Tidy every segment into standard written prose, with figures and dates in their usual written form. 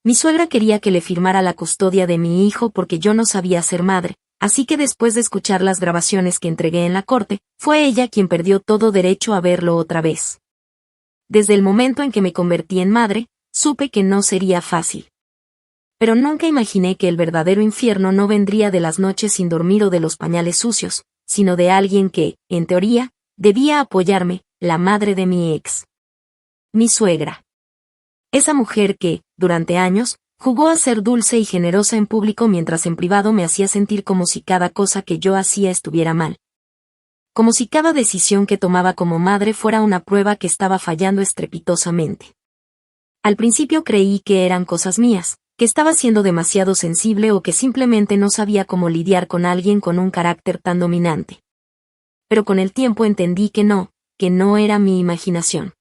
Mi suegra quería que le firmara la custodia de mi hijo porque yo no sabía ser madre, así que después de escuchar las grabaciones que entregué en la corte, fue ella quien perdió todo derecho a verlo otra vez. Desde el momento en que me convertí en madre, supe que no sería fácil. Pero nunca imaginé que el verdadero infierno no vendría de las noches sin dormir o de los pañales sucios, sino de alguien que, en teoría, debía apoyarme, la madre de mi ex. Mi suegra. Esa mujer que, durante años, jugó a ser dulce y generosa en público mientras en privado me hacía sentir como si cada cosa que yo hacía estuviera mal. Como si cada decisión que tomaba como madre fuera una prueba que estaba fallando estrepitosamente. Al principio creí que eran cosas mías, que estaba siendo demasiado sensible o que simplemente no sabía cómo lidiar con alguien con un carácter tan dominante. Pero con el tiempo entendí que no era mi imaginación.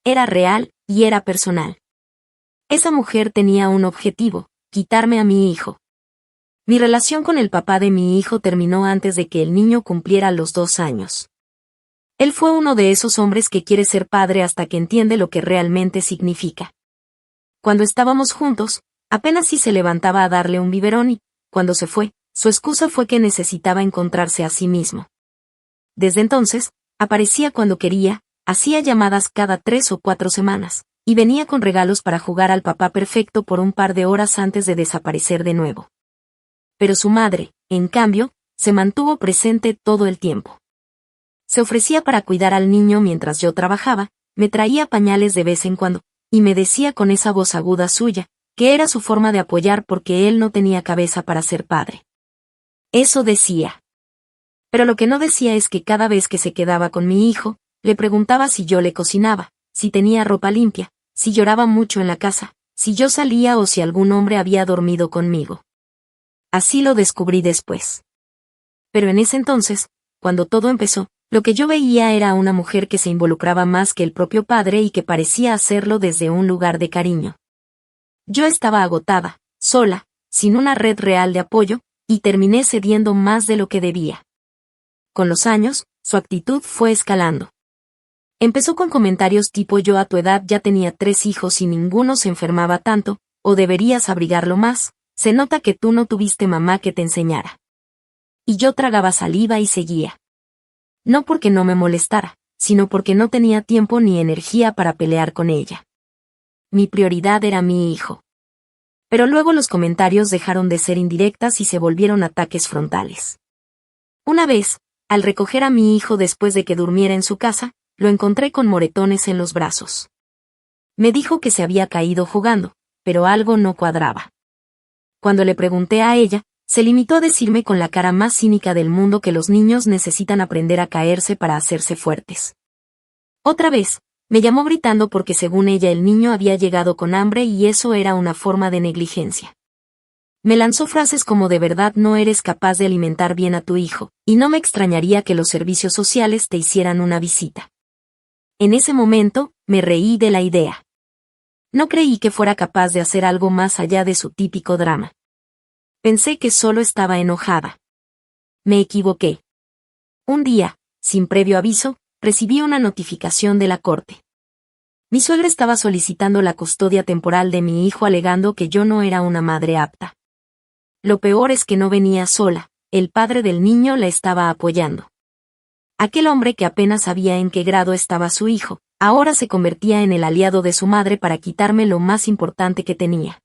Era real, y era personal. Esa mujer tenía un objetivo, quitarme a mi hijo. Mi relación con el papá de mi hijo terminó antes de que el niño cumpliera los 2 años. Él fue uno de esos hombres que quiere ser padre hasta que entiende lo que realmente significa. Cuando estábamos juntos, apenas si se levantaba a darle un biberón y, cuando se fue, su excusa fue que necesitaba encontrarse a sí mismo. Desde entonces, aparecía cuando quería, hacía llamadas cada 3 o 4 semanas, y venía con regalos para jugar al papá perfecto por un par de horas antes de desaparecer de nuevo. Pero su madre, en cambio, se mantuvo presente todo el tiempo. Se ofrecía para cuidar al niño mientras yo trabajaba, me traía pañales de vez en cuando, y me decía con esa voz aguda suya, que era su forma de apoyar porque él no tenía cabeza para ser padre. Eso decía. Pero lo que no decía es que cada vez que se quedaba con mi hijo, le preguntaba si yo le cocinaba, si tenía ropa limpia, si lloraba mucho en la casa, si yo salía o si algún hombre había dormido conmigo. Así lo descubrí después. Pero en ese entonces, cuando todo empezó, lo que yo veía era a una mujer que se involucraba más que el propio padre y que parecía hacerlo desde un lugar de cariño. Yo estaba agotada, sola, sin una red real de apoyo, y terminé cediendo más de lo que debía. Con los años, su actitud fue escalando. Empezó con comentarios tipo yo a tu edad ya tenía 3 hijos y ninguno se enfermaba tanto, o deberías abrigarlo más, se nota que tú no tuviste mamá que te enseñara. Y yo tragaba saliva y seguía. No porque no me molestara, sino porque no tenía tiempo ni energía para pelear con ella. Mi prioridad era mi hijo. Pero luego los comentarios dejaron de ser indirectas y se volvieron ataques frontales. Una vez, al recoger a mi hijo después de que durmiera en su casa, lo encontré con moretones en los brazos. Me dijo que se había caído jugando, pero algo no cuadraba. Cuando le pregunté a ella, se limitó a decirme con la cara más cínica del mundo que los niños necesitan aprender a caerse para hacerse fuertes. Otra vez, me llamó gritando porque según ella el niño había llegado con hambre y eso era una forma de negligencia. Me lanzó frases como de verdad no eres capaz de alimentar bien a tu hijo, y no me extrañaría que los servicios sociales te hicieran una visita. En ese momento, me reí de la idea. No creí que fuera capaz de hacer algo más allá de su típico drama. Pensé que solo estaba enojada. Me equivoqué. Un día, sin previo aviso, recibí una notificación de la corte. Mi suegra estaba solicitando la custodia temporal de mi hijo alegando que yo no era una madre apta. Lo peor es que no venía sola, el padre del niño la estaba apoyando. Aquel hombre que apenas sabía en qué grado estaba su hijo, ahora se convertía en el aliado de su madre para quitarme lo más importante que tenía.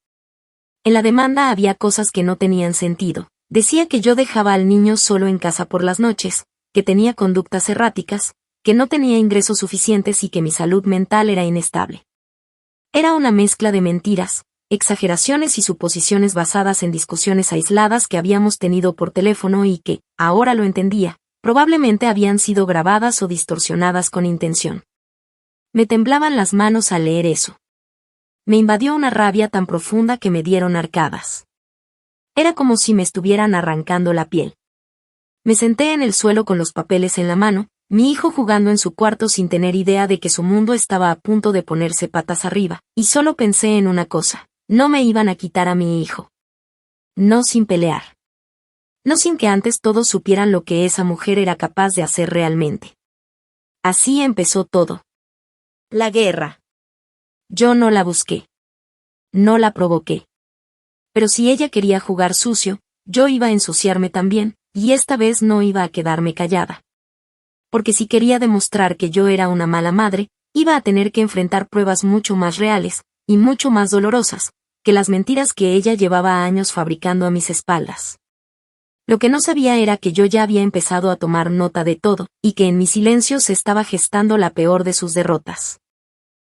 En la demanda había cosas que no tenían sentido. Decía que yo dejaba al niño solo en casa por las noches, que tenía conductas erráticas, que no tenía ingresos suficientes y que mi salud mental era inestable. Era una mezcla de mentiras, exageraciones y suposiciones basadas en discusiones aisladas que habíamos tenido por teléfono y que, ahora lo entendía, probablemente habían sido grabadas o distorsionadas con intención. Me temblaban las manos al leer eso. Me invadió una rabia tan profunda que me dieron arcadas. Era como si me estuvieran arrancando la piel. Me senté en el suelo con los papeles en la mano, mi hijo jugando en su cuarto sin tener idea de que su mundo estaba a punto de ponerse patas arriba, y solo pensé en una cosa, no me iban a quitar a mi hijo. No sin pelear. No sin que antes todos supieran lo que esa mujer era capaz de hacer realmente. Así empezó todo. La guerra. Yo no la busqué. No la provoqué. Pero si ella quería jugar sucio, yo iba a ensuciarme también, y esta vez no iba a quedarme callada. Porque si quería demostrar que yo era una mala madre, iba a tener que enfrentar pruebas mucho más reales, y mucho más dolorosas, que las mentiras que ella llevaba años fabricando a mis espaldas. Lo que no sabía era que yo ya había empezado a tomar nota de todo, y que en mi silencio se estaba gestando la peor de sus derrotas.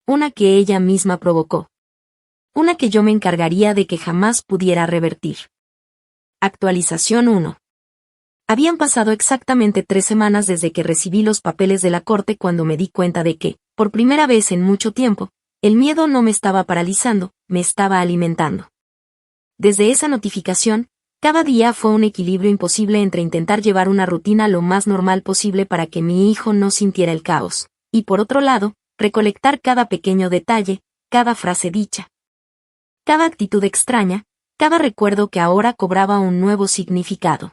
Una que ella misma provocó. Una que yo me encargaría de que jamás pudiera revertir. Actualización 1. Habían pasado exactamente 3 semanas desde que recibí los papeles de la corte cuando me di cuenta de que, por primera vez en mucho tiempo, el miedo no me estaba paralizando, me estaba alimentando. Desde esa notificación, cada día fue un equilibrio imposible entre intentar llevar una rutina lo más normal posible para que mi hijo no sintiera el caos, y por otro lado, recolectar cada pequeño detalle, cada frase dicha, cada actitud extraña, cada recuerdo que ahora cobraba un nuevo significado.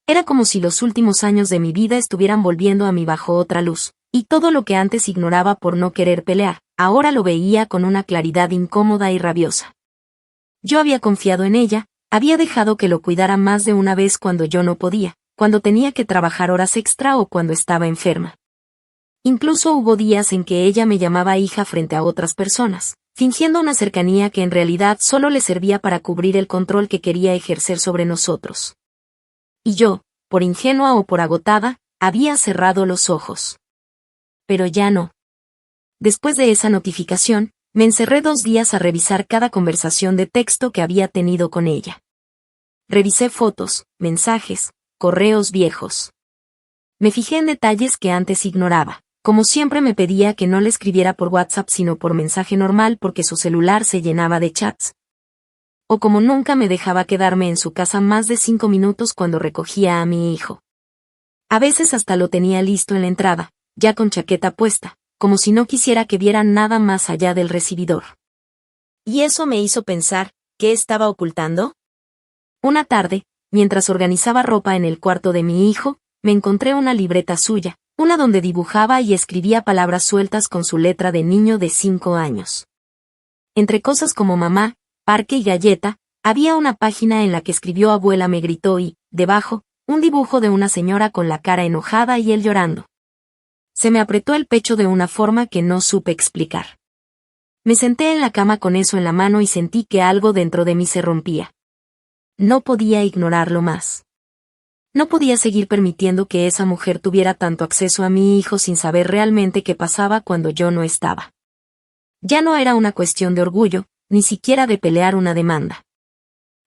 Era como si los últimos años de mi vida estuvieran volviendo a mí bajo otra luz, y todo lo que antes ignoraba por no querer pelear, ahora lo veía con una claridad incómoda y rabiosa. Yo había confiado en ella, había dejado que lo cuidara más de una vez cuando yo no podía, cuando tenía que trabajar horas extra o cuando estaba enferma. Incluso hubo días en que ella me llamaba hija frente a otras personas, fingiendo una cercanía que en realidad solo le servía para cubrir el control que quería ejercer sobre nosotros. Y yo, por ingenua o por agotada, había cerrado los ojos. Pero ya no. Después de esa notificación, me encerré 2 días a revisar cada conversación de texto que había tenido con ella. Revisé fotos, mensajes, correos viejos. Me fijé en detalles que antes ignoraba. Como siempre me pedía que no le escribiera por WhatsApp sino por mensaje normal porque su celular se llenaba de chats. O como nunca me dejaba quedarme en su casa más de 5 minutos cuando recogía a mi hijo. A veces hasta lo tenía listo en la entrada, ya con chaqueta puesta, como si no quisiera que vieran nada más allá del recibidor. Y eso me hizo pensar, ¿qué estaba ocultando? Una tarde, mientras organizaba ropa en el cuarto de mi hijo, me encontré una libreta suya, una donde dibujaba y escribía palabras sueltas con su letra de niño de 5 años. Entre cosas como mamá, parque y galleta, había una página en la que escribió abuela me gritó y, debajo, un dibujo de una señora con la cara enojada y él llorando. Se me apretó el pecho de una forma que no supe explicar. Me senté en la cama con eso en la mano y sentí que algo dentro de mí se rompía. No podía ignorarlo más. No podía seguir permitiendo que esa mujer tuviera tanto acceso a mi hijo sin saber realmente qué pasaba cuando yo no estaba. Ya no era una cuestión de orgullo, ni siquiera de pelear una demanda.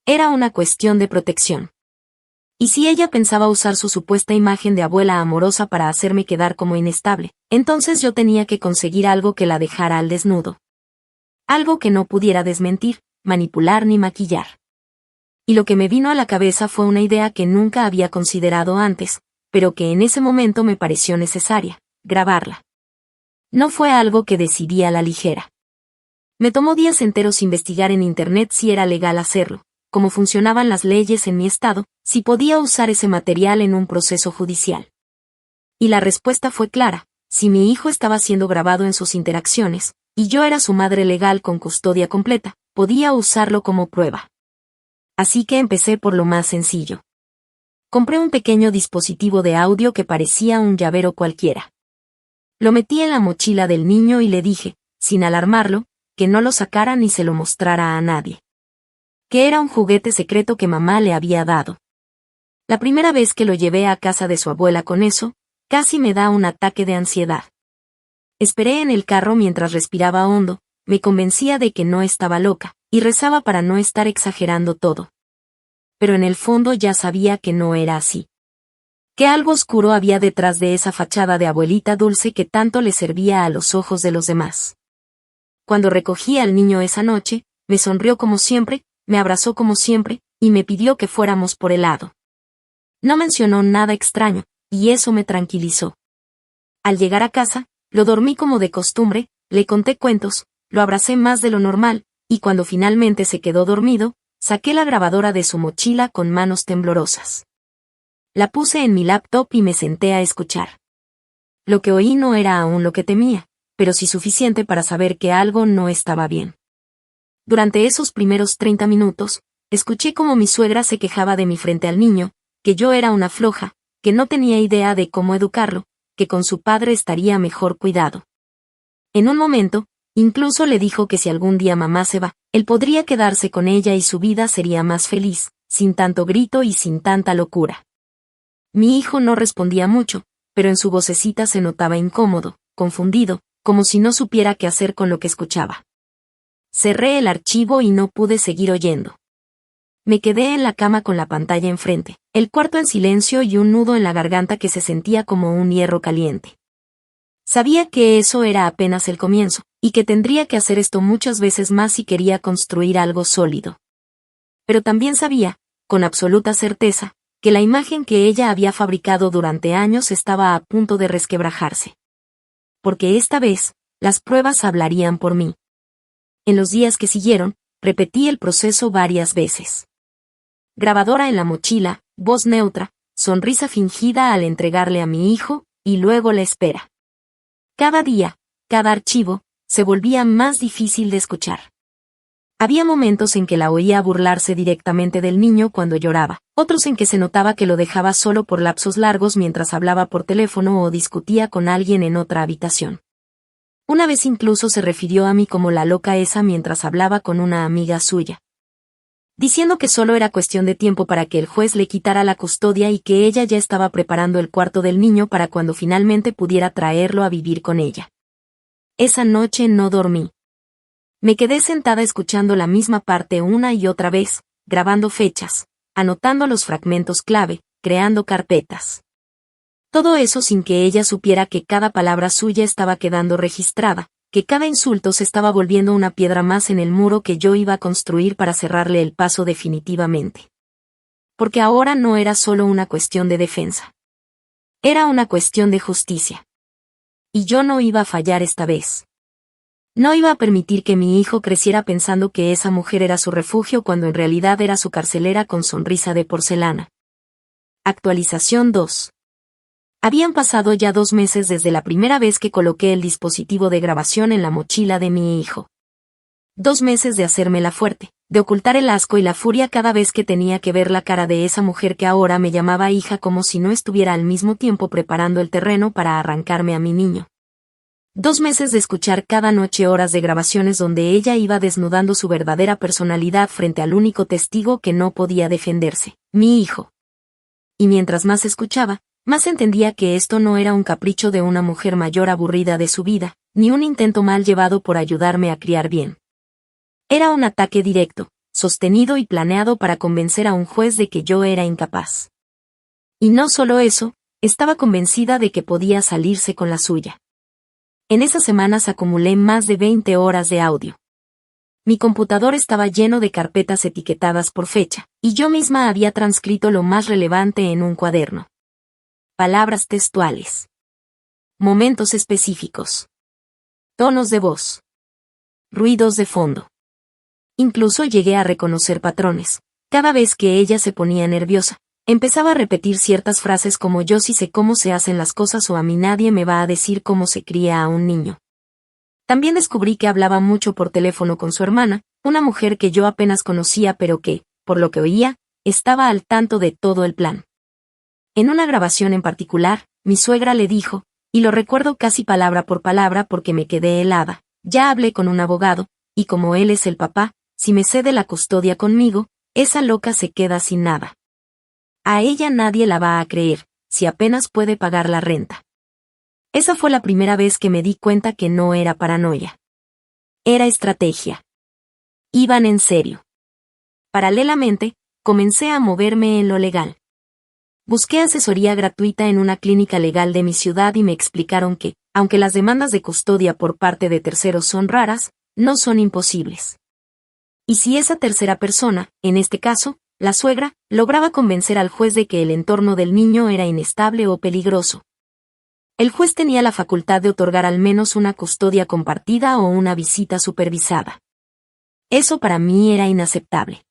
Era una cuestión de protección. Y si ella pensaba usar su supuesta imagen de abuela amorosa para hacerme quedar como inestable, entonces yo tenía que conseguir algo que la dejara al desnudo. Algo que no pudiera desmentir, manipular ni maquillar. Y lo que me vino a la cabeza fue una idea que nunca había considerado antes, pero que en ese momento me pareció necesaria: grabarla. No fue algo que decidí a la ligera. Me tomó días enteros investigar en internet si era legal hacerlo, cómo funcionaban las leyes en mi estado, si podía usar ese material en un proceso judicial. Y la respuesta fue clara: si mi hijo estaba siendo grabado en sus interacciones, y yo era su madre legal con custodia completa, podía usarlo como prueba. Así que empecé por lo más sencillo. Compré un pequeño dispositivo de audio que parecía un llavero cualquiera. Lo metí en la mochila del niño y le dije, sin alarmarlo, que no lo sacara ni se lo mostrara a nadie. Que era un juguete secreto que mamá le había dado. La primera vez que lo llevé a casa de su abuela con eso, casi me da un ataque de ansiedad. Esperé en el carro mientras respiraba hondo, me convencía de que no estaba loca, y rezaba para no estar exagerando todo. Pero en el fondo ya sabía que no era así. Que algo oscuro había detrás de esa fachada de abuelita dulce que tanto le servía a los ojos de los demás. Cuando recogí al niño esa noche, me sonrió como siempre, me abrazó como siempre, y me pidió que fuéramos por helado. No mencionó nada extraño, y eso me tranquilizó. Al llegar a casa, lo dormí como de costumbre, le conté cuentos, lo abracé más de lo normal, y cuando finalmente se quedó dormido, saqué la grabadora de su mochila con manos temblorosas. La puse en mi laptop y me senté a escuchar. Lo que oí no era aún lo que temía, pero sí suficiente para saber que algo no estaba bien. Durante esos primeros 30 minutos, escuché cómo mi suegra se quejaba de mí frente al niño, que yo era una floja, que no tenía idea de cómo educarlo, que con su padre estaría mejor cuidado. En un momento, incluso le dijo que si algún día mamá se va, él podría quedarse con ella y su vida sería más feliz, sin tanto grito y sin tanta locura. Mi hijo no respondía mucho, pero en su vocecita se notaba incómodo, confundido, como si no supiera qué hacer con lo que escuchaba. Cerré el archivo y no pude seguir oyendo. Me quedé en la cama con la pantalla enfrente, el cuarto en silencio y un nudo en la garganta que se sentía como un hierro caliente. Sabía que eso era apenas el comienzo, y que tendría que hacer esto muchas veces más si quería construir algo sólido. Pero también sabía, con absoluta certeza, que la imagen que ella había fabricado durante años estaba a punto de resquebrajarse. Porque esta vez, las pruebas hablarían por mí. En los días que siguieron, repetí el proceso varias veces. Grabadora en la mochila, voz neutra, sonrisa fingida al entregarle a mi hijo, y luego la espera. Cada día, cada archivo, se volvía más difícil de escuchar. Había momentos en que la oía burlarse directamente del niño cuando lloraba, otros en que se notaba que lo dejaba solo por lapsos largos mientras hablaba por teléfono o discutía con alguien en otra habitación. Una vez incluso se refirió a mí como la loca esa mientras hablaba con una amiga suya, diciendo que solo era cuestión de tiempo para que el juez le quitara la custodia y que ella ya estaba preparando el cuarto del niño para cuando finalmente pudiera traerlo a vivir con ella. Esa noche no dormí. Me quedé sentada escuchando la misma parte una y otra vez, grabando fechas, anotando los fragmentos clave, creando carpetas. Todo eso sin que ella supiera que cada palabra suya estaba quedando registrada, que cada insulto se estaba volviendo una piedra más en el muro que yo iba a construir para cerrarle el paso definitivamente. Porque ahora no era solo una cuestión de defensa. Era una cuestión de justicia. Y yo no iba a fallar esta vez. No iba a permitir que mi hijo creciera pensando que esa mujer era su refugio cuando en realidad era su carcelera con sonrisa de porcelana. Actualización 2. Habían pasado ya 2 meses desde la primera vez que coloqué el dispositivo de grabación en la mochila de mi hijo. 2 meses de hacérmela fuerte, de ocultar el asco y la furia cada vez que tenía que ver la cara de esa mujer que ahora me llamaba hija como si no estuviera al mismo tiempo preparando el terreno para arrancarme a mi niño. 2 meses de escuchar cada noche horas de grabaciones donde ella iba desnudando su verdadera personalidad frente al único testigo que no podía defenderse, mi hijo. Y mientras más escuchaba, más entendía que esto no era un capricho de una mujer mayor aburrida de su vida, ni un intento mal llevado por ayudarme a criar bien. Era un ataque directo, sostenido y planeado para convencer a un juez de que yo era incapaz. Y no solo eso, estaba convencida de que podía salirse con la suya. En esas semanas acumulé más de 20 horas de audio. Mi computador estaba lleno de carpetas etiquetadas por fecha, y yo misma había transcrito lo más relevante en un cuaderno. Palabras textuales. Momentos específicos. Tonos de voz. Ruidos de fondo. Incluso llegué a reconocer patrones. Cada vez que ella se ponía nerviosa, empezaba a repetir ciertas frases como yo sí sé cómo se hacen las cosas o a mí nadie me va a decir cómo se cría a un niño. También descubrí que hablaba mucho por teléfono con su hermana, una mujer que yo apenas conocía pero que, por lo que oía, estaba al tanto de todo el plan. En una grabación en particular, mi suegra le dijo, y lo recuerdo casi palabra por palabra porque me quedé helada, ya hablé con un abogado, y como él es el papá, si me cede la custodia conmigo, esa loca se queda sin nada. A ella nadie la va a creer, si apenas puede pagar la renta. Esa fue la primera vez que me di cuenta que no era paranoia. Era estrategia. Iban en serio. Paralelamente, comencé a moverme en lo legal. Busqué asesoría gratuita en una clínica legal de mi ciudad y me explicaron que, aunque las demandas de custodia por parte de terceros son raras, no son imposibles. Y si esa tercera persona, en este caso, la suegra, lograba convencer al juez de que el entorno del niño era inestable o peligroso, el juez tenía la facultad de otorgar al menos una custodia compartida o una visita supervisada. Eso para mí era inaceptable.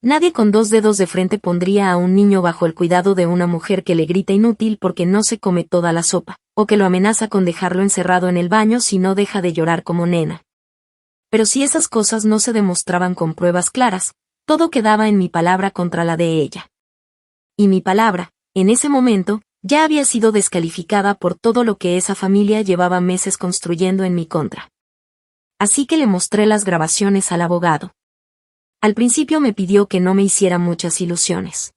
Nadie con 2 dedos de frente pondría a un niño bajo el cuidado de una mujer que le grita inútil porque no se come toda la sopa, o que lo amenaza con dejarlo encerrado en el baño si no deja de llorar como nena. Pero si esas cosas no se demostraban con pruebas claras, todo quedaba en mi palabra contra la de ella. Y mi palabra, en ese momento, ya había sido descalificada por todo lo que esa familia llevaba meses construyendo en mi contra. Así que le mostré las grabaciones al abogado. Al principio me pidió que no me hiciera muchas ilusiones.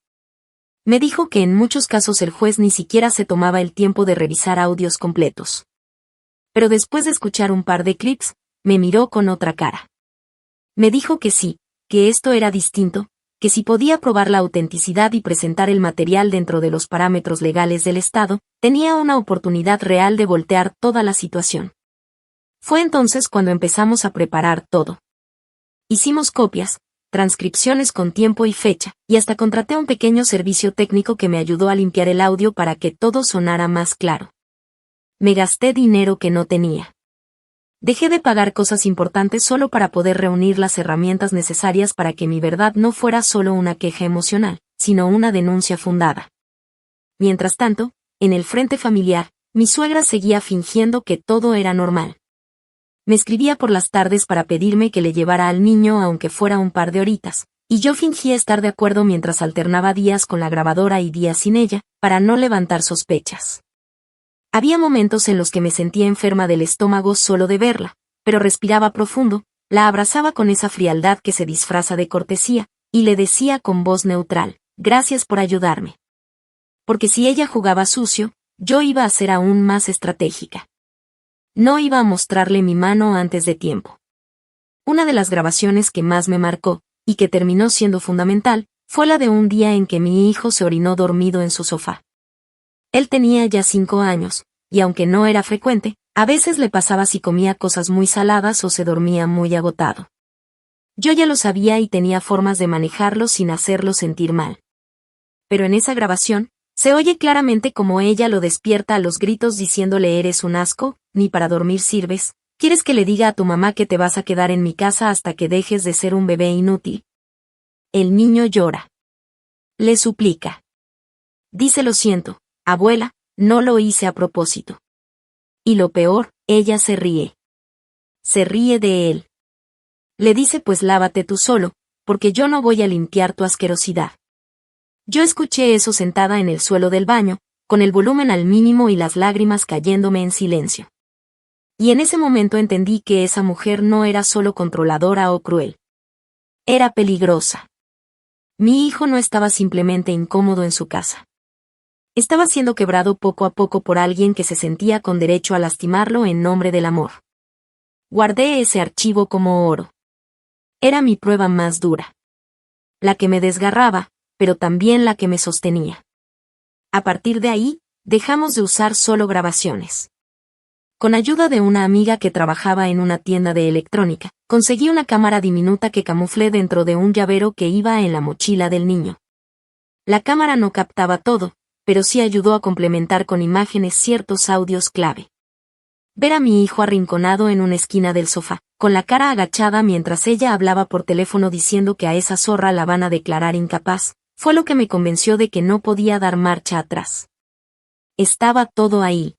Me dijo que en muchos casos el juez ni siquiera se tomaba el tiempo de revisar audios completos. Pero después de escuchar un par de clips, me miró con otra cara. Me dijo que sí, que esto era distinto, que si podía probar la autenticidad y presentar el material dentro de los parámetros legales del Estado, tenía una oportunidad real de voltear toda la situación. Fue entonces cuando empezamos a preparar todo. Hicimos copias, transcripciones con tiempo y fecha, y hasta contraté un pequeño servicio técnico que me ayudó a limpiar el audio para que todo sonara más claro. Me gasté dinero que no tenía. Dejé de pagar cosas importantes solo para poder reunir las herramientas necesarias para que mi verdad no fuera solo una queja emocional, sino una denuncia fundada. Mientras tanto, en el frente familiar, mi suegra seguía fingiendo que todo era normal. Me escribía por las tardes para pedirme que le llevara al niño aunque fuera un par de horitas, y yo fingía estar de acuerdo mientras alternaba días con la grabadora y días sin ella, para no levantar sospechas. Había momentos en los que me sentía enferma del estómago solo de verla, pero respiraba profundo, la abrazaba con esa frialdad que se disfraza de cortesía, y le decía con voz neutral, gracias por ayudarme. Porque si ella jugaba sucio, yo iba a ser aún más estratégica. No iba a mostrarle mi mano antes de tiempo. Una de las grabaciones que más me marcó, y que terminó siendo fundamental, fue la de un día en que mi hijo se orinó dormido en su sofá. Él tenía ya 5 años, y aunque no era frecuente, a veces le pasaba si comía cosas muy saladas o se dormía muy agotado. Yo ya lo sabía y tenía formas de manejarlo sin hacerlo sentir mal. Pero en esa grabación, se oye claramente como ella lo despierta a los gritos diciéndole eres un asco, ni para dormir sirves, ¿quieres que le diga a tu mamá que te vas a quedar en mi casa hasta que dejes de ser un bebé inútil? El niño llora. Le suplica. Dice lo siento. Abuela, no lo hice a propósito. Y lo peor, ella se ríe. Se ríe de él. Le dice pues lávate tú solo, porque yo no voy a limpiar tu asquerosidad. Yo escuché eso sentada en el suelo del baño, con el volumen al mínimo y las lágrimas cayéndome en silencio. Y en ese momento entendí que esa mujer no era solo controladora o cruel. Era peligrosa. Mi hijo no estaba simplemente incómodo en su casa. Estaba siendo quebrado poco a poco por alguien que se sentía con derecho a lastimarlo en nombre del amor. Guardé ese archivo como oro. Era mi prueba más dura. La que me desgarraba, pero también la que me sostenía. A partir de ahí, dejamos de usar solo grabaciones. Con ayuda de una amiga que trabajaba en una tienda de electrónica, conseguí una cámara diminuta que camuflé dentro de un llavero que iba en la mochila del niño. La cámara no captaba todo, pero sí ayudó a complementar con imágenes ciertos audios clave. Ver a mi hijo arrinconado en una esquina del sofá, con la cara agachada mientras ella hablaba por teléfono diciendo que a esa zorra la van a declarar incapaz, fue lo que me convenció de que no podía dar marcha atrás. Estaba todo ahí.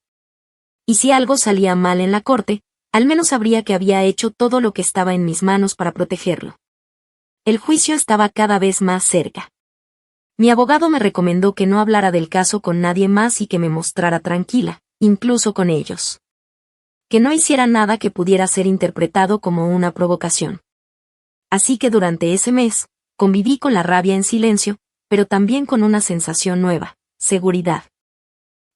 Y si algo salía mal en la corte, al menos sabría que había hecho todo lo que estaba en mis manos para protegerlo. El juicio estaba cada vez más cerca. Mi abogado me recomendó que no hablara del caso con nadie más y que me mostrara tranquila, incluso con ellos. Que no hiciera nada que pudiera ser interpretado como una provocación. Así que durante ese mes, conviví con la rabia en silencio, pero también con una sensación nueva, seguridad.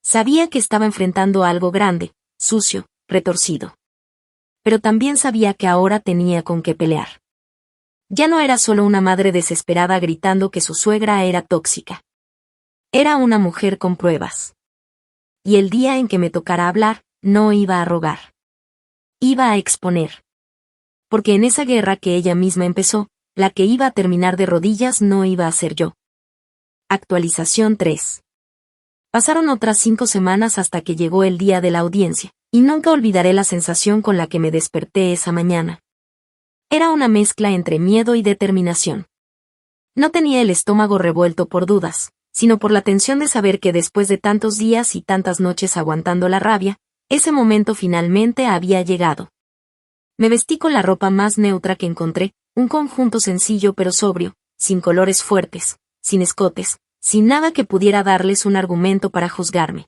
Sabía que estaba enfrentando algo grande, sucio, retorcido. Pero también sabía que ahora tenía con qué pelear. Ya no era solo una madre desesperada gritando que su suegra era tóxica. Era una mujer con pruebas. Y el día en que me tocara hablar, no iba a rogar. Iba a exponer. Porque en esa guerra que ella misma empezó, la que iba a terminar de rodillas no iba a ser yo. Actualización 3. Pasaron otras 5 semanas hasta que llegó el día de la audiencia, y nunca olvidaré la sensación con la que me desperté esa mañana. Era una mezcla entre miedo y determinación. No tenía el estómago revuelto por dudas, sino por la tensión de saber que después de tantos días y tantas noches aguantando la rabia, ese momento finalmente había llegado. Me vestí con la ropa más neutra que encontré, un conjunto sencillo pero sobrio, sin colores fuertes, sin escotes, sin nada que pudiera darles un argumento para juzgarme.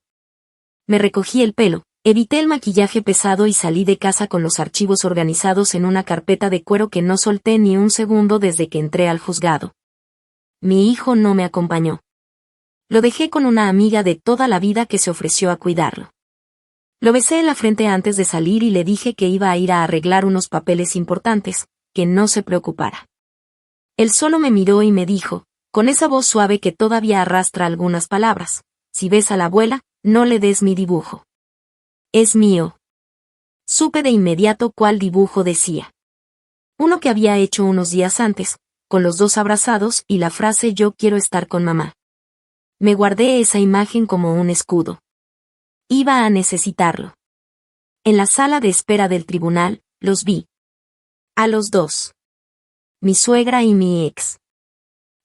Me recogí el pelo, evité el maquillaje pesado y salí de casa con los archivos organizados en una carpeta de cuero que no solté ni un segundo desde que entré al juzgado. Mi hijo no me acompañó. Lo dejé con una amiga de toda la vida que se ofreció a cuidarlo. Lo besé en la frente antes de salir y le dije que iba a ir a arreglar unos papeles importantes, que no se preocupara. Él solo me miró y me dijo, con esa voz suave que todavía arrastra algunas palabras, si ves a la abuela, no le des mi dibujo. Es mío. Supe de inmediato cuál dibujo decía. Uno que había hecho unos días antes, con los dos abrazados y la frase yo quiero estar con mamá. Me guardé esa imagen como un escudo. Iba a necesitarlo. En la sala de espera del tribunal, los vi. A los dos. Mi suegra y mi ex.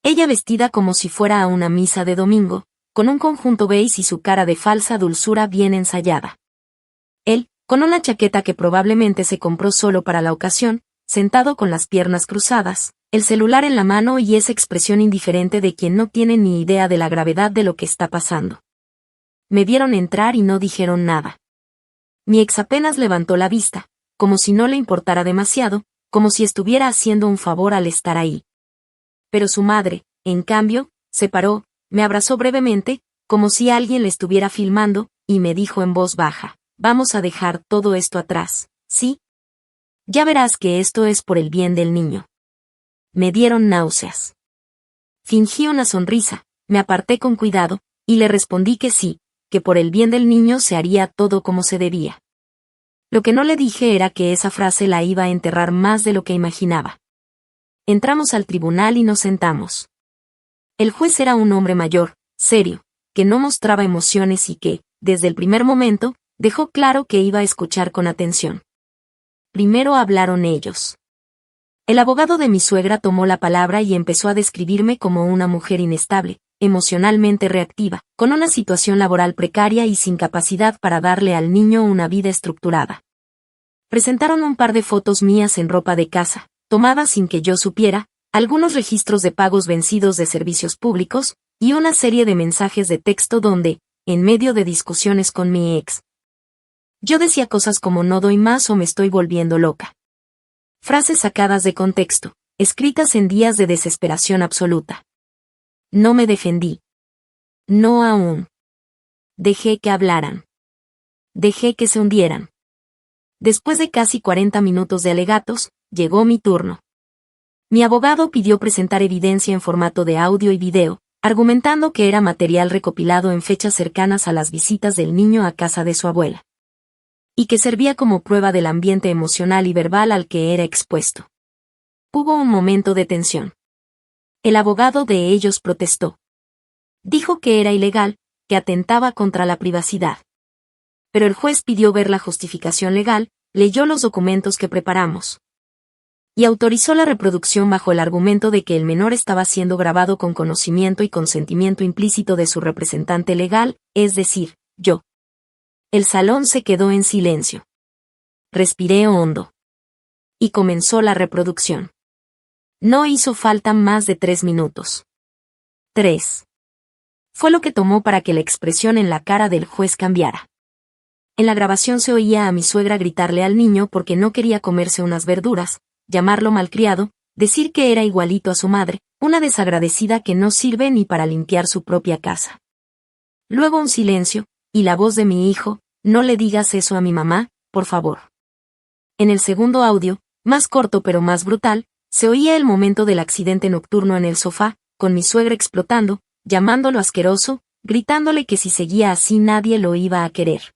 Ella vestida como si fuera a una misa de domingo, con un conjunto beige y su cara de falsa dulzura bien ensayada. Él, con una chaqueta que probablemente se compró solo para la ocasión, sentado con las piernas cruzadas, el celular en la mano y esa expresión indiferente de quien no tiene ni idea de la gravedad de lo que está pasando. Me vieron entrar y no dijeron nada. Mi ex apenas levantó la vista, como si no le importara demasiado, como si estuviera haciendo un favor al estar ahí. Pero su madre, en cambio, se paró, me abrazó brevemente, como si alguien le estuviera filmando, y me dijo en voz baja, vamos a dejar todo esto atrás, ¿sí? Ya verás que esto es por el bien del niño. Me dieron náuseas. Fingí una sonrisa, me aparté con cuidado, y le respondí que sí, que por el bien del niño se haría todo como se debía. Lo que no le dije era que esa frase la iba a enterrar más de lo que imaginaba. Entramos al tribunal y nos sentamos. El juez era un hombre mayor, serio, que no mostraba emociones y que, desde el primer momento, dejó claro que iba a escuchar con atención. Primero hablaron ellos. El abogado de mi suegra tomó la palabra y empezó a describirme como una mujer inestable, emocionalmente reactiva, con una situación laboral precaria y sin capacidad para darle al niño una vida estructurada. Presentaron un par de fotos mías en ropa de casa, tomadas sin que yo supiera, algunos registros de pagos vencidos de servicios públicos, y una serie de mensajes de texto donde, en medio de discusiones con mi ex, yo decía cosas como no doy más o me estoy volviendo loca. Frases sacadas de contexto, escritas en días de desesperación absoluta. No me defendí. No aún. Dejé que hablaran. Dejé que se hundieran. Después de casi 40 minutos de alegatos, llegó mi turno. Mi abogado pidió presentar evidencia en formato de audio y video, argumentando que era material recopilado en fechas cercanas a las visitas del niño a casa de su abuela. Y que servía como prueba del ambiente emocional y verbal al que era expuesto. Hubo un momento de tensión. El abogado de ellos protestó. Dijo que era ilegal, que atentaba contra la privacidad. Pero el juez pidió ver la justificación legal, leyó los documentos que preparamos. Y autorizó la reproducción bajo el argumento de que el menor estaba siendo grabado con conocimiento y consentimiento implícito de su representante legal, es decir, yo. El salón se quedó en silencio. Respiré hondo. Y comenzó la reproducción. No hizo falta más de 3 minutos. 3. Fue lo que tomó para que la expresión en la cara del juez cambiara. En la grabación se oía a mi suegra gritarle al niño porque no quería comerse unas verduras, llamarlo malcriado, decir que era igualito a su madre, una desagradecida que no sirve ni para limpiar su propia casa. Luego un silencio, y la voz de mi hijo, no le digas eso a mi mamá, por favor. En el segundo audio, más corto pero más brutal, se oía el momento del accidente nocturno en el sofá, con mi suegra explotando, llamándolo asqueroso, gritándole que si seguía así nadie lo iba a querer.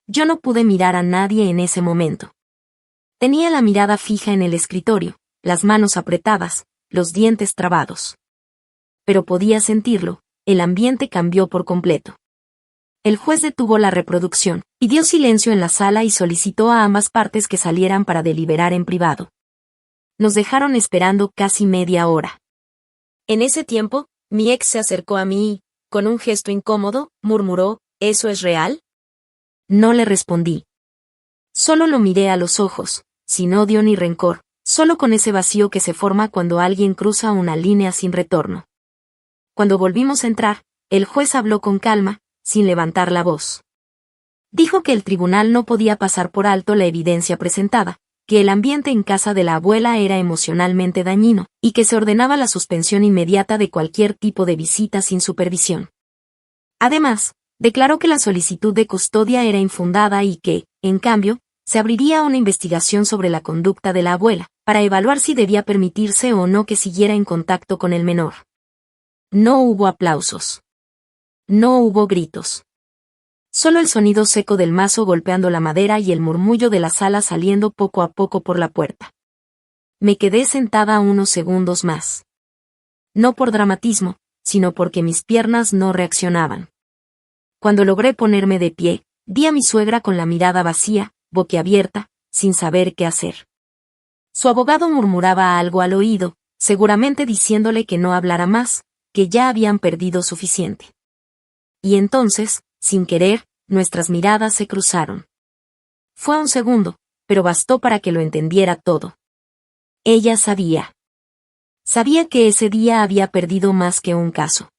Yo no pude mirar a nadie en ese momento. Tenía la mirada fija en el escritorio, las manos apretadas, los dientes trabados. Pero podía sentirlo, el ambiente cambió por completo. El juez detuvo la reproducción, pidió silencio en la sala y solicitó a ambas partes que salieran para deliberar en privado. Nos dejaron esperando casi media hora. En ese tiempo, mi ex se acercó a mí y, con un gesto incómodo, murmuró, ¿eso es real? No le respondí. Solo lo miré a los ojos, sin odio ni rencor, solo con ese vacío que se forma cuando alguien cruza una línea sin retorno. Cuando volvimos a entrar, el juez habló con calma, sin levantar la voz. Dijo que el tribunal no podía pasar por alto la evidencia presentada, que el ambiente en casa de la abuela era emocionalmente dañino, y que se ordenaba la suspensión inmediata de cualquier tipo de visita sin supervisión. Además, declaró que la solicitud de custodia era infundada y que, en cambio, se abriría una investigación sobre la conducta de la abuela, para evaluar si debía permitirse o no que siguiera en contacto con el menor. No hubo aplausos. No hubo gritos. Solo el sonido seco del mazo golpeando la madera y el murmullo de la sala saliendo poco a poco por la puerta. Me quedé sentada unos segundos más. No por dramatismo, sino porque mis piernas no reaccionaban. Cuando logré ponerme de pie, vi a mi suegra con la mirada vacía, boquiabierta, sin saber qué hacer. Su abogado murmuraba algo al oído, seguramente diciéndole que no hablara más, que ya habían perdido suficiente. Y entonces, sin querer, nuestras miradas se cruzaron. Fue un segundo, pero bastó para que lo entendiera todo. Ella sabía. Sabía que ese día había perdido más que un caso.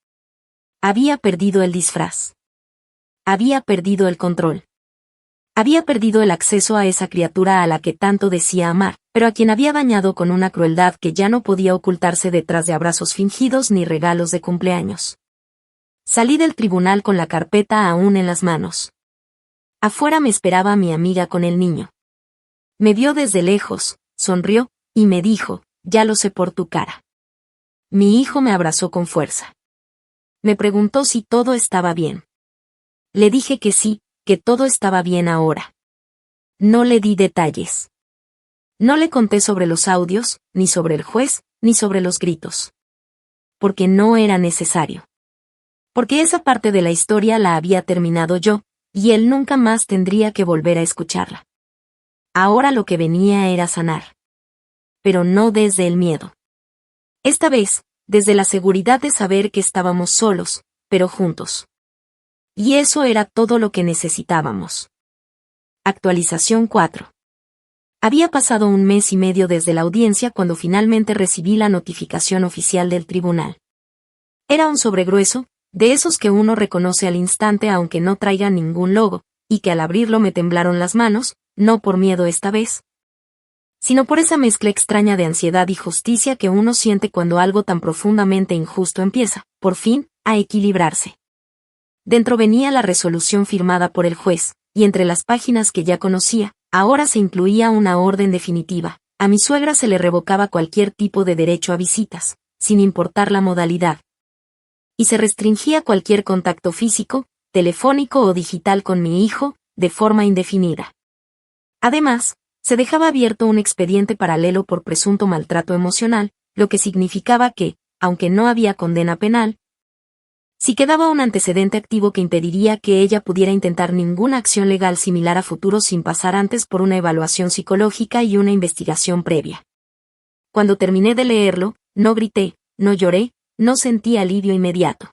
Había perdido el disfraz. Había perdido el control. Había perdido el acceso a esa criatura a la que tanto decía amar, pero a quien había dañado con una crueldad que ya no podía ocultarse detrás de abrazos fingidos ni regalos de cumpleaños. Salí del tribunal con la carpeta aún en las manos. Afuera me esperaba mi amiga con el niño. Me vio desde lejos, sonrió, y me dijo, ya lo sé por tu cara. Mi hijo me abrazó con fuerza. Me preguntó si todo estaba bien. Le dije que sí, que todo estaba bien ahora. No le di detalles. No le conté sobre los audios, ni sobre el juez, ni sobre los gritos. Porque no era necesario. Porque esa parte de la historia la había terminado yo, y él nunca más tendría que volver a escucharla. Ahora lo que venía era sanar. Pero no desde el miedo. Esta vez, desde la seguridad de saber que estábamos solos, pero juntos. Y eso era todo lo que necesitábamos. Actualización 4. Había pasado un mes y medio desde la audiencia cuando finalmente recibí la notificación oficial del tribunal. Era un sobre grueso, de esos que uno reconoce al instante aunque no traiga ningún logo, y que al abrirlo me temblaron las manos, no por miedo esta vez, sino por esa mezcla extraña de ansiedad y justicia que uno siente cuando algo tan profundamente injusto empieza, por fin, a equilibrarse. Dentro venía la resolución firmada por el juez, y entre las páginas que ya conocía, ahora se incluía una orden definitiva. A mi suegra se le revocaba cualquier tipo de derecho a visitas, sin importar la modalidad. Y se restringía cualquier contacto físico, telefónico o digital con mi hijo, de forma indefinida. Además, se dejaba abierto un expediente paralelo por presunto maltrato emocional, lo que significaba que, aunque no había condena penal, sí quedaba un antecedente activo que impediría que ella pudiera intentar ninguna acción legal similar a futuro sin pasar antes por una evaluación psicológica y una investigación previa. Cuando terminé de leerlo, no grité, no lloré, no sentí alivio inmediato.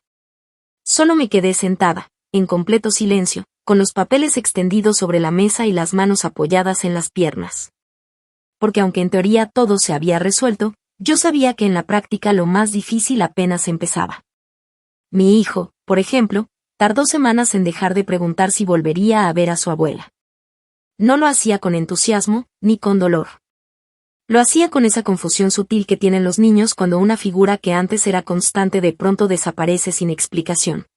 Solo me quedé sentada, en completo silencio, con los papeles extendidos sobre la mesa y las manos apoyadas en las piernas. Porque aunque en teoría todo se había resuelto, yo sabía que en la práctica lo más difícil apenas empezaba. Mi hijo, por ejemplo, tardó semanas en dejar de preguntar si volvería a ver a su abuela. No lo hacía con entusiasmo, ni con dolor. Lo hacía con esa confusión sutil que tienen los niños cuando una figura que antes era constante de pronto desaparece sin explicación.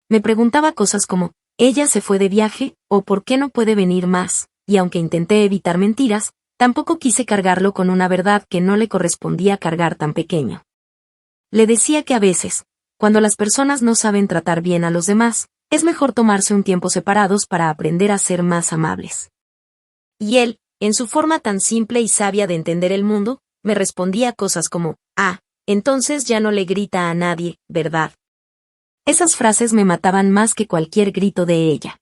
Me preguntaba cosas como, ¿ella se fue de viaje, o por qué no puede venir más? Y aunque intenté evitar mentiras, tampoco quise cargarlo con una verdad que no le correspondía cargar tan pequeño. Le decía que a veces, cuando las personas no saben tratar bien a los demás, es mejor tomarse un tiempo separados para aprender a ser más amables. Y él, en su forma tan simple y sabia de entender el mundo, me respondía cosas como, entonces ya no le grita a nadie, ¿verdad? Esas frases me mataban más que cualquier grito de ella.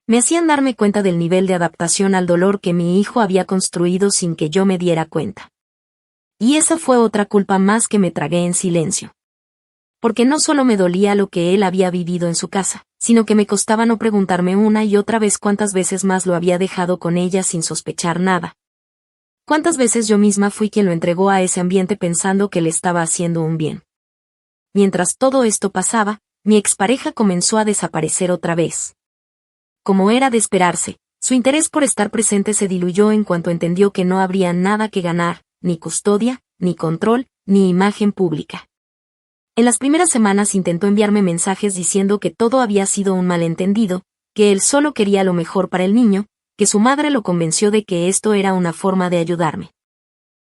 Me hacían darme cuenta del nivel de adaptación al dolor que mi hijo había construido sin que yo me diera cuenta. Y esa fue otra culpa más que me tragué en silencio. Porque no solo me dolía lo que él había vivido en su casa, sino que me costaba no preguntarme una y otra vez cuántas veces más lo había dejado con ella sin sospechar nada. ¿Cuántas veces yo misma fui quien lo entregó a ese ambiente pensando que le estaba haciendo un bien? Mientras todo esto pasaba, mi expareja comenzó a desaparecer otra vez. Como era de esperarse, su interés por estar presente se diluyó en cuanto entendió que no habría nada que ganar, ni custodia, ni control, ni imagen pública. En las primeras semanas intentó enviarme mensajes diciendo que todo había sido un malentendido, que él solo quería lo mejor para el niño, que su madre lo convenció de que esto era una forma de ayudarme.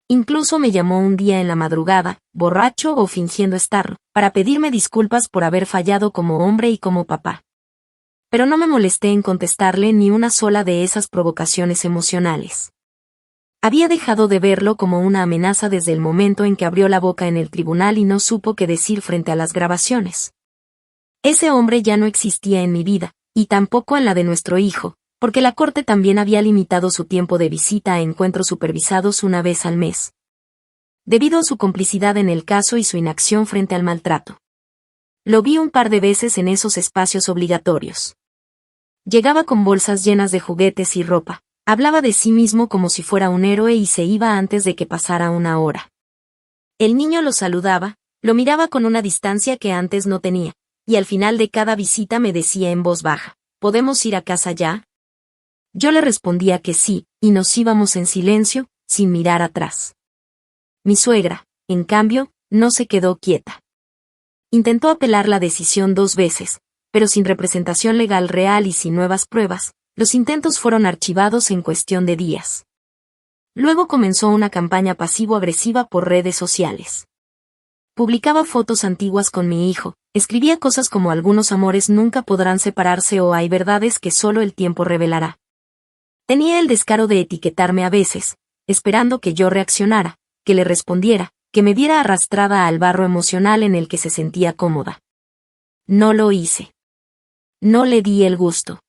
Incluso me llamó un día en la madrugada, borracho o fingiendo estarlo, para pedirme disculpas por haber fallado como hombre y como papá. Pero no me molesté en contestarle ni una sola de esas provocaciones emocionales. Había dejado de verlo como una amenaza desde el momento en que abrió la boca en el tribunal y no supo qué decir frente a las grabaciones. Ese hombre ya no existía en mi vida, y tampoco en la de nuestro hijo, porque la corte también había limitado su tiempo de visita a encuentros supervisados una vez al mes, debido a su complicidad en el caso y su inacción frente al maltrato. Lo vi un par de veces en esos espacios obligatorios. Llegaba con bolsas llenas de juguetes y ropa, hablaba de sí mismo como si fuera un héroe y se iba antes de que pasara una hora. El niño lo saludaba, lo miraba con una distancia que antes no tenía, y al final de cada visita me decía en voz baja, ¿podemos ir a casa ya? Yo le respondía que sí, y nos íbamos en silencio, sin mirar atrás. Mi suegra, en cambio, no se quedó quieta. Intentó apelar la decisión 2 veces, pero sin representación legal real y sin nuevas pruebas, los intentos fueron archivados en cuestión de días. Luego comenzó una campaña pasivo-agresiva por redes sociales. Publicaba fotos antiguas con mi hijo, escribía cosas como algunos amores nunca podrán separarse o hay verdades que solo el tiempo revelará. Tenía el descaro de etiquetarme a veces, esperando que yo reaccionara, que le respondiera, que me viera arrastrada al barro emocional en el que se sentía cómoda. No lo hice. No le di el gusto.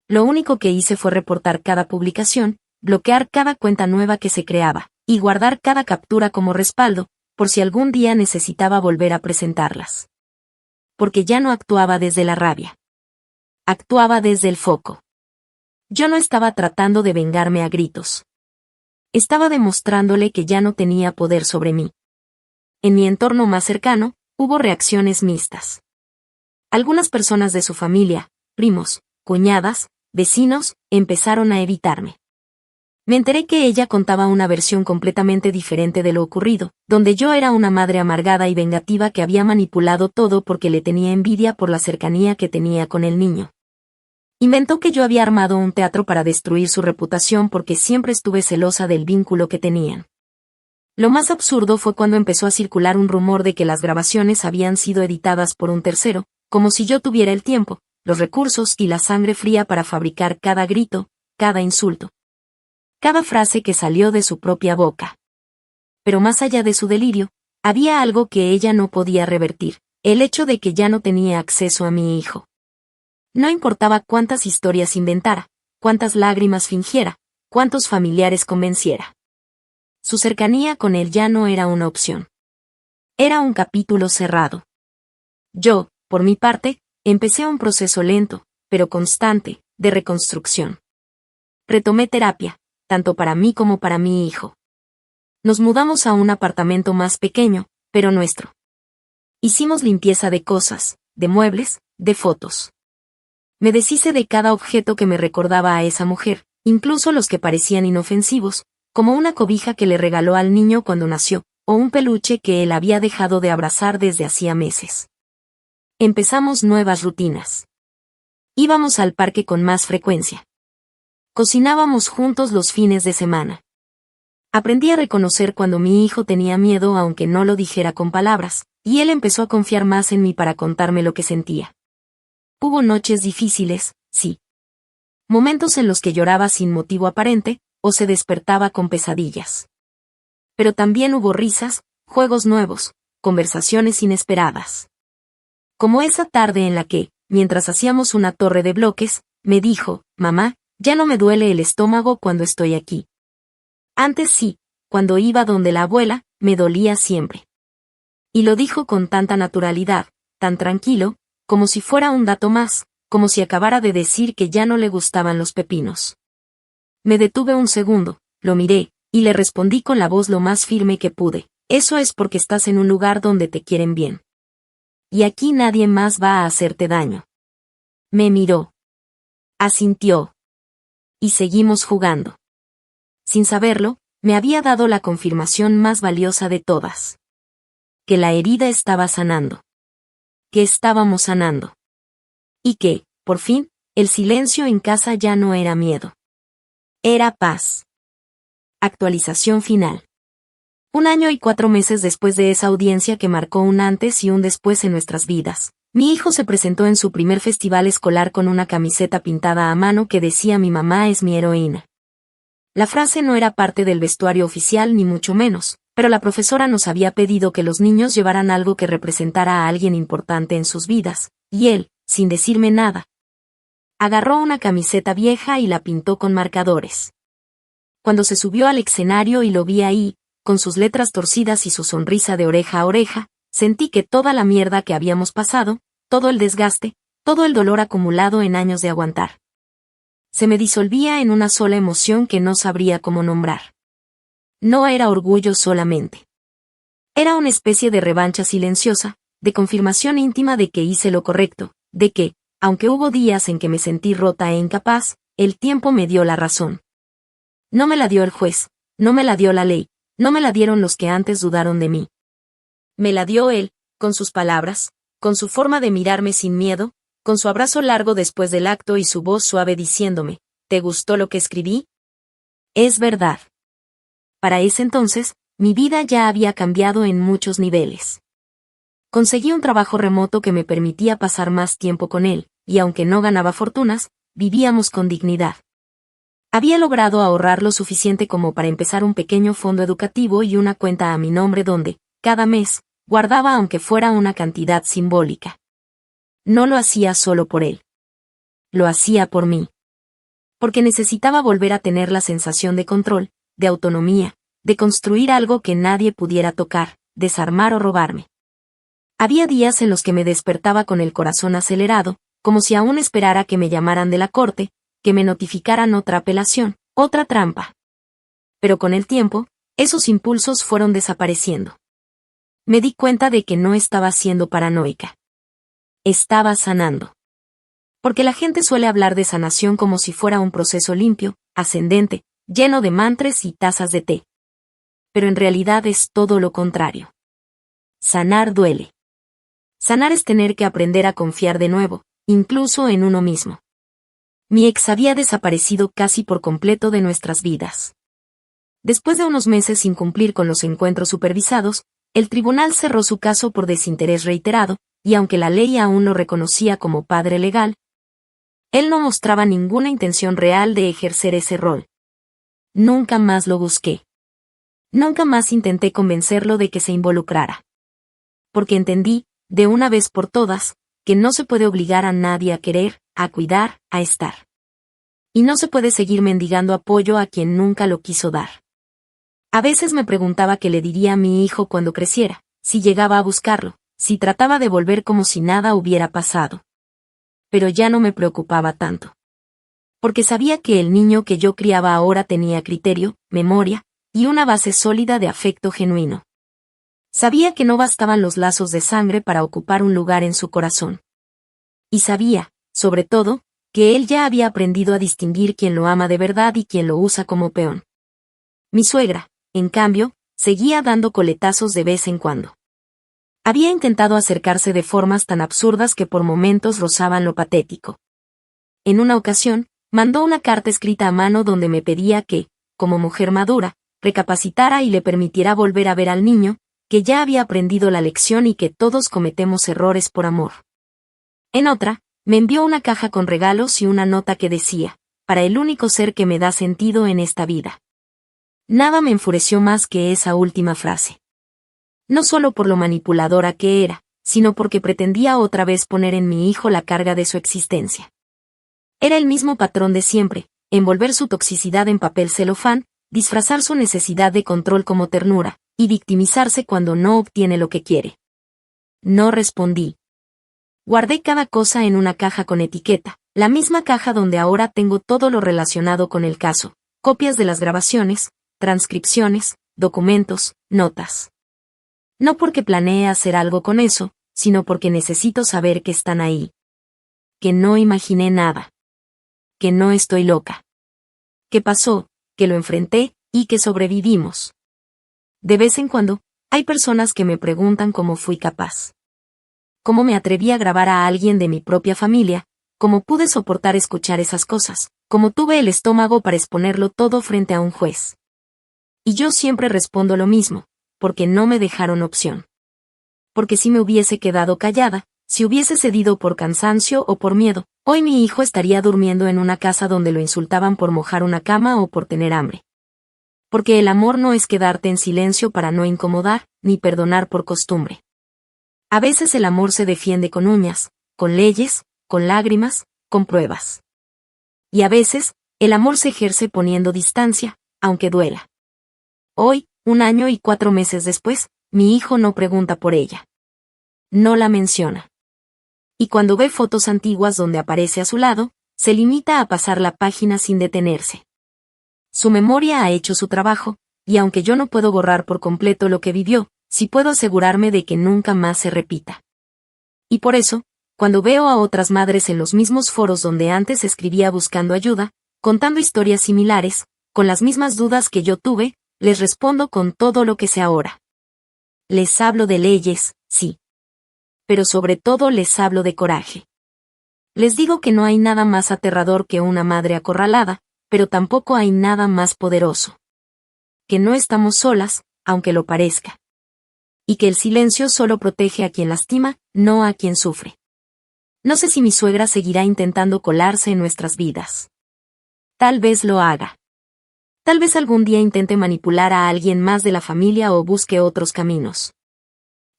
Lo único que hice fue reportar cada publicación, bloquear cada cuenta nueva que se creaba, y guardar cada captura como respaldo, por si algún día necesitaba volver a presentarlas. Porque ya no actuaba desde la rabia. Actuaba desde el foco. Yo no estaba tratando de vengarme a gritos. Estaba demostrándole que ya no tenía poder sobre mí. En mi entorno más cercano, hubo reacciones mixtas. Algunas personas de su familia, primos, cuñadas, vecinos, empezaron a evitarme. Me enteré que ella contaba una versión completamente diferente de lo ocurrido, donde yo era una madre amargada y vengativa que había manipulado todo porque le tenía envidia por la cercanía que tenía con el niño. Inventó que yo había armado un teatro para destruir su reputación porque siempre estuve celosa del vínculo que tenían. Lo más absurdo fue cuando empezó a circular un rumor de que las grabaciones habían sido editadas por un tercero, como si yo tuviera el tiempo, los recursos y la sangre fría para fabricar cada grito, cada insulto, cada frase que salió de su propia boca. Pero más allá de su delirio, había algo que ella no podía revertir, el hecho de que ya no tenía acceso a mi hijo. No importaba cuántas historias inventara, cuántas lágrimas fingiera, cuántos familiares convenciera. Su cercanía con él ya no era una opción. Era un capítulo cerrado. Yo, por mi parte, empecé un proceso lento, pero constante, de reconstrucción. Retomé terapia, tanto para mí como para mi hijo. Nos mudamos a un apartamento más pequeño, pero nuestro. Hicimos limpieza de cosas, de muebles, de fotos. Me deshice de cada objeto que me recordaba a esa mujer, incluso los que parecían inofensivos, como una cobija que le regaló al niño cuando nació, o un peluche que él había dejado de abrazar desde hacía meses. Empezamos nuevas rutinas. Íbamos al parque con más frecuencia. Cocinábamos juntos los fines de semana. Aprendí a reconocer cuando mi hijo tenía miedo aunque no lo dijera con palabras, y él empezó a confiar más en mí para contarme lo que sentía. Hubo noches difíciles, sí. Momentos en los que lloraba sin motivo aparente, o se despertaba con pesadillas. Pero también hubo risas, juegos nuevos, conversaciones inesperadas. Como esa tarde en la que, mientras hacíamos una torre de bloques, me dijo, mamá, ya no me duele el estómago cuando estoy aquí. Antes sí, cuando iba donde la abuela, me dolía siempre. Y lo dijo con tanta naturalidad, tan tranquilo, como si fuera un dato más, como si acabara de decir que ya no le gustaban los pepinos. Me detuve un segundo, lo miré, Y le respondí con la voz lo más firme que pude: eso es porque estás en un lugar donde te quieren bien. Y aquí nadie más va a hacerte daño. Me miró. Asintió. Y seguimos jugando. Sin saberlo, me había dado la confirmación más valiosa de todas. Que la herida estaba sanando. Que estábamos sanando. Y que, por fin, el silencio en casa ya no era miedo. Era paz. Actualización final. 1 año y 4 meses después de esa audiencia que marcó un antes y un después en nuestras vidas, mi hijo se presentó en su primer festival escolar con una camiseta pintada a mano que decía: mi mamá es mi heroína. La frase no era parte del vestuario oficial ni mucho menos, pero la profesora nos había pedido que los niños llevaran algo que representara a alguien importante en sus vidas, y él, sin decirme nada, agarró una camiseta vieja y la pintó con marcadores. Cuando se subió al escenario y lo vi ahí, con sus letras torcidas y su sonrisa de oreja a oreja, sentí que toda la mierda que habíamos pasado, todo el desgaste, todo el dolor acumulado en años de aguantar, se me disolvía en una sola emoción que no sabría cómo nombrar. No era orgullo solamente. Era una especie de revancha silenciosa, de confirmación íntima de que hice lo correcto, de que, aunque hubo días en que me sentí rota e incapaz, el tiempo me dio la razón. No me la dio el juez, no me la dio la ley, no me la dieron los que antes dudaron de mí. Me la dio él, con sus palabras, con su forma de mirarme sin miedo, con su abrazo largo después del acto y su voz suave diciéndome: ¿te gustó lo que escribí? Es verdad. Para ese entonces, mi vida ya había cambiado en muchos niveles. Conseguí un trabajo remoto que me permitía pasar más tiempo con él, y aunque no ganaba fortunas, vivíamos con dignidad. Había logrado ahorrar lo suficiente como para empezar un pequeño fondo educativo y una cuenta a mi nombre donde, cada mes, guardaba aunque fuera una cantidad simbólica. No lo hacía solo por él. Lo hacía por mí. Porque necesitaba volver a tener la sensación de control, de autonomía, de construir algo que nadie pudiera tocar, desarmar o robarme. Había días en los que me despertaba con el corazón acelerado, como si aún esperara que me llamaran de la corte, que me notificaran otra apelación, otra trampa. Pero con el tiempo, esos impulsos fueron desapareciendo. Me di cuenta de que no estaba siendo paranoica. Estaba sanando. Porque la gente suele hablar de sanación como si fuera un proceso limpio, ascendente, lleno de mantras y tazas de té. Pero en realidad es todo lo contrario. Sanar duele. Sanar es tener que aprender a confiar de nuevo, incluso en uno mismo. Mi ex había desaparecido casi por completo de nuestras vidas. Después de unos meses sin cumplir con los encuentros supervisados, el tribunal cerró su caso por desinterés reiterado, y aunque la ley aún lo reconocía como padre legal, él no mostraba ninguna intención real de ejercer ese rol. Nunca más lo busqué. Nunca más intenté convencerlo de que se involucrara. Porque entendí, de una vez por todas, que no se puede obligar a nadie a querer, a cuidar, a estar. Y no se puede seguir mendigando apoyo a quien nunca lo quiso dar. A veces me preguntaba qué le diría a mi hijo cuando creciera, si llegaba a buscarlo, si trataba de volver como si nada hubiera pasado. Pero ya no me preocupaba tanto. Porque sabía que el niño que yo criaba ahora tenía criterio, memoria, y una base sólida de afecto genuino. Sabía que no bastaban los lazos de sangre para ocupar un lugar en su corazón. Y sabía, sobre todo, que él ya había aprendido a distinguir quién lo ama de verdad y quién lo usa como peón. Mi suegra, en cambio, seguía dando coletazos de vez en cuando. Había intentado acercarse de formas tan absurdas que por momentos rozaban lo patético. En una ocasión, mandó una carta escrita a mano donde me pedía que, como mujer madura, recapacitara y le permitiera volver a ver al niño, que ya había aprendido la lección y que todos cometemos errores por amor. En otra, me envió una caja con regalos y una nota que decía: para el único ser que me da sentido en esta vida. Nada me enfureció más que esa última frase. No solo por lo manipuladora que era, sino porque pretendía otra vez poner en mi hijo la carga de su existencia. Era el mismo patrón de siempre, envolver su toxicidad en papel celofán, disfrazar su necesidad de control como ternura, y victimizarse cuando no obtiene lo que quiere. No respondí. Guardé cada cosa en una caja con etiqueta, la misma caja donde ahora tengo todo lo relacionado con el caso, copias de las grabaciones, transcripciones, documentos, notas. No porque planee hacer algo con eso, sino porque necesito saber que están ahí. Que no imaginé nada. Que no estoy loca. Que pasó, que lo enfrenté, y que sobrevivimos. De vez en cuando, hay personas que me preguntan cómo fui capaz. Cómo me atreví a grabar a alguien de mi propia familia, cómo pude soportar escuchar esas cosas, cómo tuve el estómago para exponerlo todo frente a un juez. Y yo siempre respondo lo mismo, porque no me dejaron opción. Porque si me hubiese quedado callada, si hubiese cedido por cansancio o por miedo, hoy mi hijo estaría durmiendo en una casa donde lo insultaban por mojar una cama o por tener hambre. Porque el amor no es quedarte en silencio para no incomodar, ni perdonar por costumbre. A veces el amor se defiende con uñas, con leyes, con lágrimas, con pruebas. Y a veces, el amor se ejerce poniendo distancia, aunque duela. Hoy, 1 año y 4 meses después, mi hijo no pregunta por ella. No la menciona. Y cuando ve fotos antiguas donde aparece a su lado, se limita a pasar la página sin detenerse. Su memoria ha hecho su trabajo, y aunque yo no puedo borrar por completo lo que vivió, sí puedo asegurarme de que nunca más se repita. Y por eso, cuando veo a otras madres en los mismos foros donde antes escribía buscando ayuda, contando historias similares, con las mismas dudas que yo tuve, les respondo con todo lo que sé ahora. Les hablo de leyes, sí. Pero sobre todo les hablo de coraje. Les digo que no hay nada más aterrador que una madre acorralada, pero tampoco hay nada más poderoso. Que no estamos solas, aunque lo parezca. Y que el silencio solo protege a quien lastima, no a quien sufre. No sé si mi suegra seguirá intentando colarse en nuestras vidas. Tal vez lo haga. Tal vez algún día intente manipular a alguien más de la familia o busque otros caminos.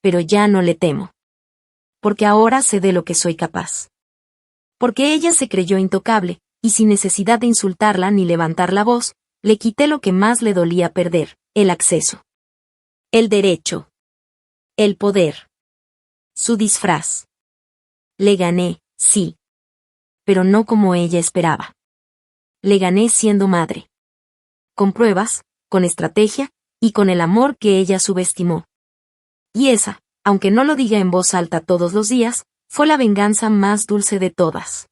Pero ya no le temo. Porque ahora sé de lo que soy capaz. Porque ella se creyó intocable, y sin necesidad de insultarla ni levantar la voz, le quité lo que más le dolía perder, el acceso. El derecho. El poder. Su disfraz. Le gané, sí. Pero no como ella esperaba. Le gané siendo madre. Con pruebas, con estrategia, y con el amor que ella subestimó. Y esa, aunque no lo diga en voz alta todos los días, fue la venganza más dulce de todas.